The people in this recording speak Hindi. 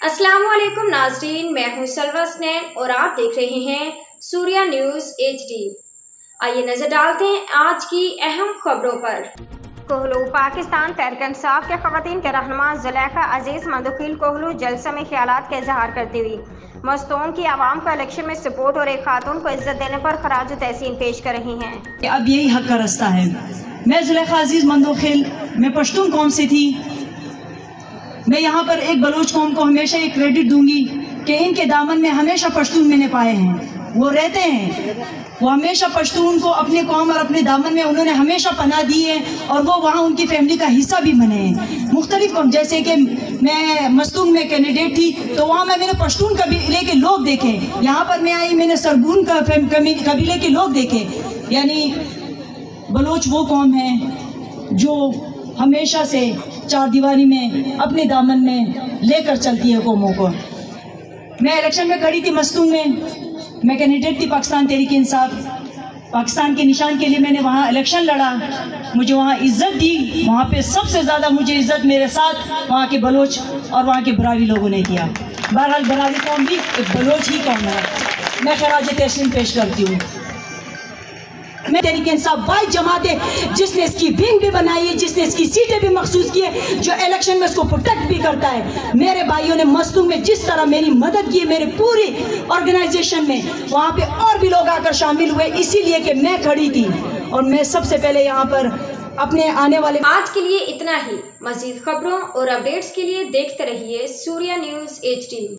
अस्सलाम वालेकुम नाज़रीन, मैं हूं सलवा स्नैन और आप देख रहे हैं सूर्या न्यूज़ HD। आइए नजर डालते हैं आज की अहम खबरों पर। कोहलू पाकिस्तान तहरीक इंसाफ के खवातीन के रहनुमा जुलेखा अजीज मंदखिल कोहलू जलसे में ख्यालात का इजहार करती हुई मस्तून की आवाम को इलेक्शन में सपोर्ट और एक खातून को इज्जत देने पर खराज तहसीन पेश कर रही हैं। अब यही हक का रास्ता है। मैं जुलेखा अजीज मंदखिल, मैं पश्तून कौम से थी। मैं यहाँ पर एक बलोच कौम को हमेशा ये क्रेडिट दूंगी कि इनके दामन में हमेशा पश्तून मैंने पाए हैं। वो रहते हैं, वो हमेशा पश्तून को अपने कौम और अपने दामन में उन्होंने हमेशा पनाह दी है और वो वहाँ उनकी फैमिली का हिस्सा भी बने हैं। मुख्तलिफ कौम, जैसे कि मैं मस्तूंग में कैंडिडेट थी तो वहाँ मैंने पश्तून कबीले के लोग देखे। यहाँ पर मैं आई, मैंने सरगुन का कबीले के लोग देखे। यानी बलोच वो कौम है जो हमेशा से चार दीवारी में अपने दामन में लेकर चलती है कौमों को। मैं इलेक्शन में खड़ी थी मस्तूंग में, मैं कैंडिडेट थी पाकिस्तान तहरीक इंसाफ। पाकिस्तान के निशान के लिए मैंने वहाँ इलेक्शन लड़ा, मुझे वहाँ इज्जत दी। वहाँ पे सबसे ज़्यादा मुझे इज्जत मेरे साथ वहाँ के बलोच और वहाँ के बरावी लोगों ने किया। बहरहाल बरावी कौम भी एक बलोच ही कौम है। मैं खराज तहसीन पेश करती हूँ। मैं तहरीक इंसाफ वाई जमात है जिसने इसकी विंग भी बनाई है, जिसने इसकी सीटें भी मखसूस की है, जो इलेक्शन में इसको प्रोटेक्ट भी करता है। मेरे भाइयों ने मस्तूंग में जिस तरह मेरी मदद की है, मेरे पूरी ऑर्गेनाइजेशन में, वहाँ पे और भी लोग आकर शामिल हुए इसीलिए कि मैं खड़ी थी। और मैं सबसे पहले यहाँ पर अपने आने वाले आज के लिए इतना ही। मजीद खबरों और अपडेट्स के लिए देखते रहिए सूर्या न्यूज़ HD।